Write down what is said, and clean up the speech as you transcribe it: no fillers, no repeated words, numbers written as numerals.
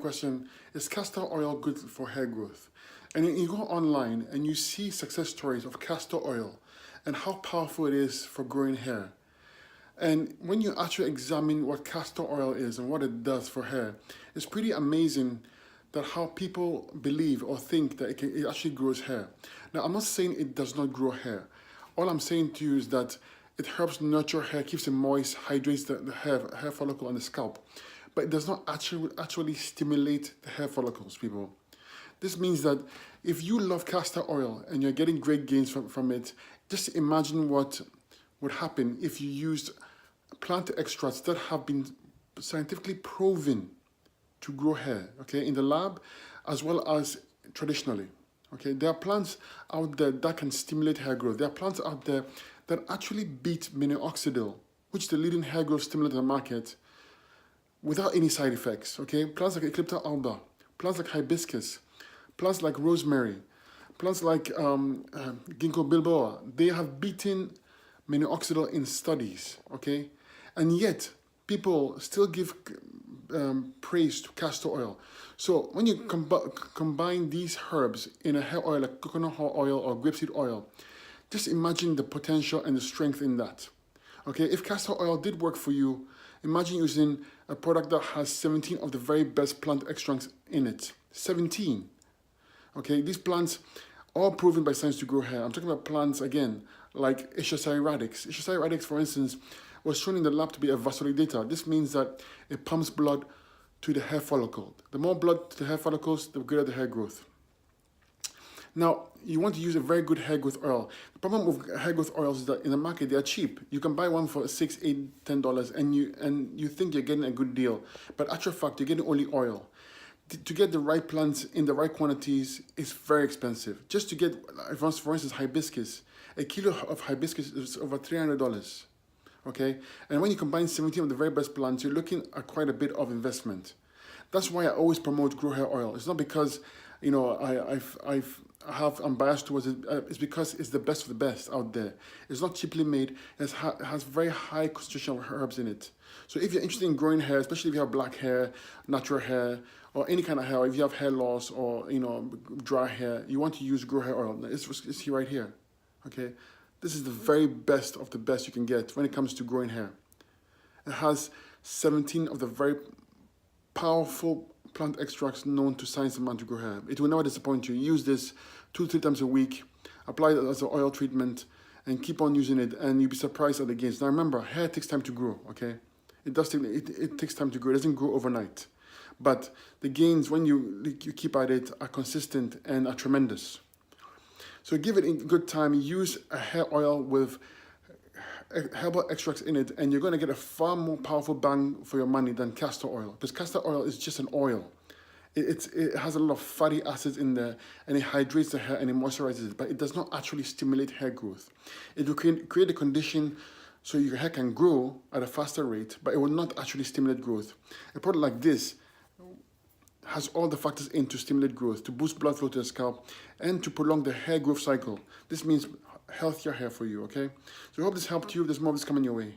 question, is castor oil good for hair growth? And then you go online and you see success stories of castor oil and how powerful it is for growing hair. And when you actually examine what castor oil is and what it does for hair, it's pretty amazing that how people believe or think that it actually grows hair. Now, I'm not saying it does not grow hair. All I'm saying to you is that it helps nurture hair, keeps it moist, hydrates the hair follicle on the scalp. But it does not actually stimulate the hair follicles, people. This means that if you love castor oil and you're getting great gains from it, just imagine what would happen if you used plant extracts that have been scientifically proven to grow hair, okay, in the lab as well as traditionally. Okay, there are plants out there that can stimulate hair growth. There are plants out there that actually beat minoxidil, which is the leading hair growth stimulant in the market, without any side effects. Okay, plants like Eclipta alba, plants like hibiscus, plants like rosemary, plants like ginkgo biloba, they have beaten minoxidil in studies. Okay, and yet people still give praise to castor oil. So when you combine these herbs in a hair oil like coconut oil or grapeseed oil, just imagine the potential and the strength in that. Okay, if castor oil did work for you, imagine using a product that has 17 of the very best plant extracts in it. 17. Okay, these plants are proven by science to grow hair. I'm talking about plants again, like Acacia radix. Acacia radix, for instance, was shown in the lab to be a vasodilator. This means that it pumps blood to the hair follicle. The more blood to the hair follicles, the greater the hair growth. Now, you want to use a very good hair growth oil. The problem with hair growth oils is that in the market, they are cheap. You can buy one for $6, $8, $10 and you think you're getting a good deal. But actual fact, you're getting only oil. To get the right plants in the right quantities is very expensive. Just to get, for instance, hibiscus. A kilo of hibiscus is over $300. Okay, and when you combine 17 of the very best plants, you're looking at quite a bit of investment. That's why I always promote grow hair oil. It's not because, you know, I'm biased towards it. It's because it's the best of the best out there. It's not cheaply made. It has very high concentration of herbs in it. So if you're interested in growing hair, especially if you have black hair, natural hair, or any kind of hair, or if you have hair loss or, you know, dry hair, you want to use grow hair oil. It's here right here. Okay. This is the very best of the best you can get when it comes to growing hair. It has 17 of the very powerful plant extracts known to science and man to grow hair. It will never disappoint you. Use this 2-3 times a week, apply it as an oil treatment, and keep on using it, and you'll be surprised at the gains. Now remember, hair takes time to grow, okay? It takes time to grow. It doesn't grow overnight. But the gains, when you keep at it, are consistent and are tremendous. So give it a good time. Use a hair oil with herbal extracts in it, and you're going to get a far more powerful bang for your money than castor oil. Because castor oil is just an oil. It has a lot of fatty acids in there, and it hydrates the hair and it moisturizes it, but it does not actually stimulate hair growth. It will create a condition so your hair can grow at a faster rate, but it will not actually stimulate growth. A product like this has all the factors in to stimulate growth, to boost blood flow to the scalp, and to prolong the hair growth cycle. This means healthier hair for you, okay? So I hope this helped you. There's more of this coming your way.